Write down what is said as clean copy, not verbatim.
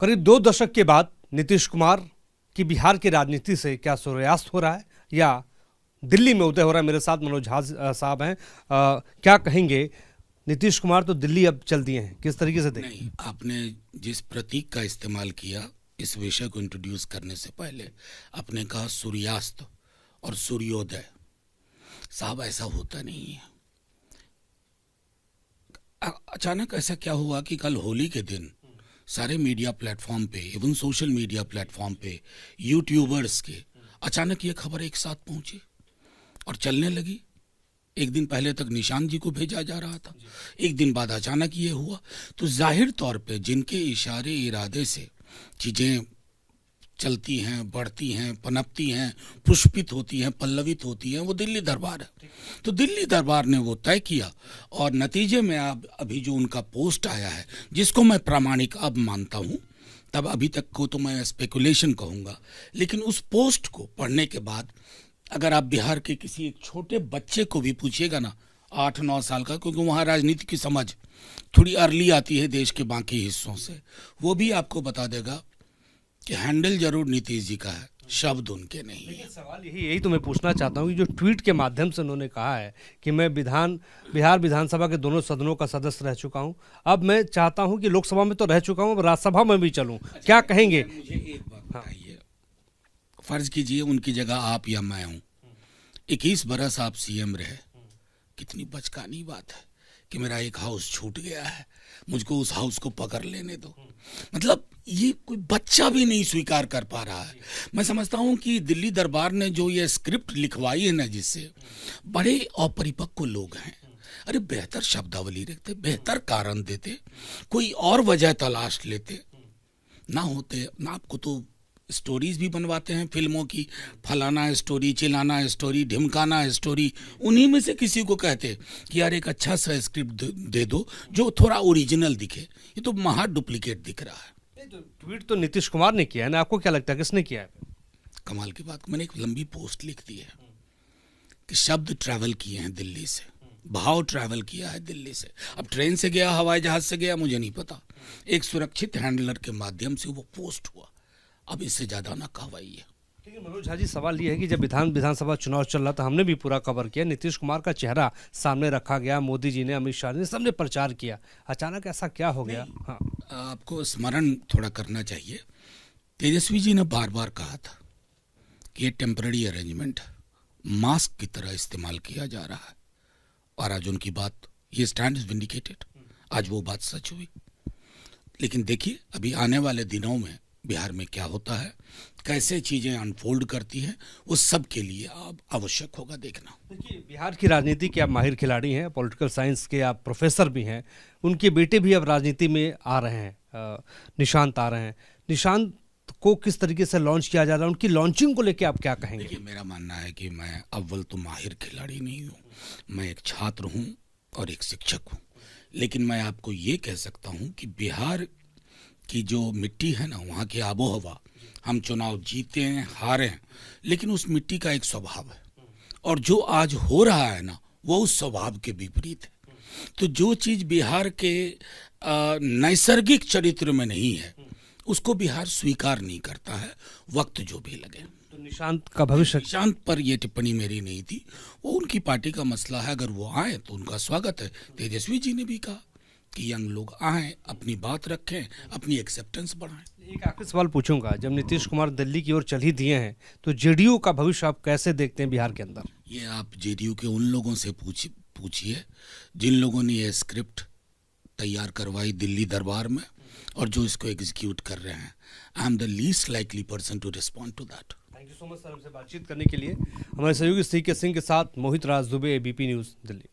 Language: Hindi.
करीब 2 दशक के बाद नीतीश कुमार की बिहार की राजनीति से क्या सूर्यास्त हो रहा है या दिल्ली में उदय हो रहा है। मेरे साथ मनोज झा साहब हैं। क्या कहेंगे? नीतीश कुमार तो दिल्ली अब चल दिए हैं, किस तरीके से देखें? नहीं, आपने जिस प्रतीक का इस्तेमाल किया इस विषय को इंट्रोड्यूस करने से पहले, आपने कहा सूर्यास्त और सूर्योदय। साहब, ऐसा होता नहीं है। अचानक ऐसा क्या हुआ कि कल होली के दिन सारे मीडिया प्लेटफॉर्म पे, इवन सोशल मीडिया प्लेटफॉर्म पे, यूट्यूबर्स के अचानक ये खबर एक साथ पहुंची और चलने लगी। एक दिन पहले तक निशांत जी को भेजा जा रहा था, एक दिन बाद अचानक ये हुआ। तो जाहिर तौर पे जिनके इशारे इरादे से चीज़ें चलती हैं, बढ़ती हैं, पनपती हैं, पुष्पित होती हैं, पल्लवित होती हैं, वो दिल्ली दरबार है। तो दिल्ली दरबार ने वो तय किया और नतीजे में अब अभी जो उनका पोस्ट आया है, जिसको मैं प्रामाणिक अब मानता हूँ, तब अभी तक को तो मैं स्पेकुलेशन कहूँगा, लेकिन उस पोस्ट को पढ़ने के बाद अगर आप बिहार के किसी एक छोटे बच्चे को भी पूछिएगा ना, 8-9 साल का, क्योंकि वहाँ राजनीति की समझ थोड़ी अर्ली आती है देश के बाकी हिस्सों से, वो भी आपको बता देगा कि हैंडल जरूर नीतीश जी का है, शब्द उनके नहीं है। सवाल यही तो मैं पूछना चाहता हूँ कि जो ट्वीट के माध्यम से उन्होंने कहा है कि मैं बिहार विधानसभा के दोनों सदनों का सदस्य रह चुका हूँ, अब मैं चाहता हूँ कि लोकसभा में तो रह चुका हूँ, अब राज्यसभा में भी चलूँ। क्या कहेंगे? मुझे एक बात बताइए, फर्ज कीजिए उनकी जगह आप या मैं हूँ, 21 बरस आप सीएम रहे, कितनी बचकानी बात है कि मेरा एक हाउस छूट गया है, मुझको उस हाउस को पकड़ लेने दो। मतलब ये कोई बच्चा भी नहीं स्वीकार कर पा रहा है। मैं समझता हूँ कि दिल्ली दरबार ने जो ये स्क्रिप्ट लिखवाई है ना, जिससे बड़े अपरिपक्व लोग हैं। अरे बेहतर शब्दावली रखते, बेहतर कारण देते, कोई और वजह तलाश लेते, ना होते ना। आपको तो स्टोरीज भी बनवाते हैं फिल्मों की, फलाना स्टोरी, चिलाना स्टोरी, ढिमकाना स्टोरी, उन्हीं में से किसी को कहते कि यार एक अच्छा सा स्क्रिप्ट दे दो जो थोड़ा ओरिजिनल दिखे। ये तो महा डुप्लीकेट दिख रहा है। ट्वीट तो नीतीश कुमार ने किया है ना, आपको क्या लगता है किसने किया है? कमाल की बात, मैंने एक लंबी पोस्ट लिख दी है कि शब्द ट्रैवल किए हैं दिल्ली से, भाव ट्रैवल किया है दिल्ली से। अब ट्रेन से गया, हवाई जहाज से गया, मुझे नहीं पता, एक सुरक्षित हैंडलर के माध्यम से वो पोस्ट हुआ। अब इससे ज्यादा ना कहवाइए। लेकिन मनोज झा जी, सवाल ये है कि जब विधानसभा चुनाव चल रहा था, हमने भी पूरा कवर किया, नीतीश कुमार का चेहरा सामने रखा गया, मोदी जी ने, अमित शाह ने, सबने प्रचार किया, अचानक ऐसा क्या हो गया? हाँ, आपको स्मरण थोड़ा करना चाहिए। तेजस्वी जी ने बार बार कहा था कि ये टेम्पररी अरेंजमेंट मास्क की तरह इस्तेमाल किया जा रहा है, और आज उनकी बात, ये स्टैंड इज विंडिकेटेड। आज वो बात सच हुई। लेकिन देखिए अभी आने वाले दिनों में बिहार में क्या होता है, कैसे चीजें अनफोल्ड करती हैं, उस सब के लिए अब आवश्यक होगा देखना। देखिए, बिहार की राजनीति के आप माहिर खिलाड़ी हैं, पॉलिटिकल साइंस के आप प्रोफेसर भी हैं, उनके बेटे भी अब राजनीति में आ रहे हैं, निशांत आ रहे हैं। निशांत को किस तरीके से लॉन्च किया जा रहा है, उनकी लॉन्चिंग को लेकर आप क्या कहेंगे? देखिए, मेरा मानना है कि मैं अव्वल तो माहिर खिलाड़ी नहीं हूँ, मैं एक छात्र हूँ और एक शिक्षक हूँ। लेकिन मैं आपको ये कह सकता हूँ कि बिहार की जो मिट्टी है ना, वहाँ की आबो हवा, हम चुनाव जीते हैं, हारे हैं, लेकिन उस मिट्टी का एक स्वभाव है, और जो आज हो रहा है ना, वो उस स्वभाव के विपरीत है। तो जो चीज़ बिहार के नैसर्गिक चरित्र में नहीं है, उसको बिहार स्वीकार नहीं करता है, वक्त जो भी लगे। तो निशांत का भविष्य, निशांत पर ये टिप्पणी मेरी नहीं थी, वो उनकी पार्टी का मसला है। अगर वो आए तो उनका स्वागत है। तेजस्वी जी ने भी कहा कि यंग लोग आएं, अपनी बात रखें, अपनी एक्सेप्टेंस बढ़ाएं। एक आखिरी सवाल पूछूंगा, जब नीतीश कुमार दिल्ली की ओर चल ही दिए हैं, तो जेडीयू का भविष्य आप कैसे देखते हैं बिहार के अंदर? ये आप जेडीयू के उन लोगों से पूछिए जिन लोगों ने ये स्क्रिप्ट तैयार करवाई दिल्ली दरबार में और जो इसको एग्जीक्यूट कर रहे हैं। I am the least likely person to respond to that. Thank you so much sir, हमसे बातचीत करने के लिए। हमारे सहयोगी सीके सिंह के साथ मोहित राज दुबे, एबीपी न्यूज़ दिल्ली।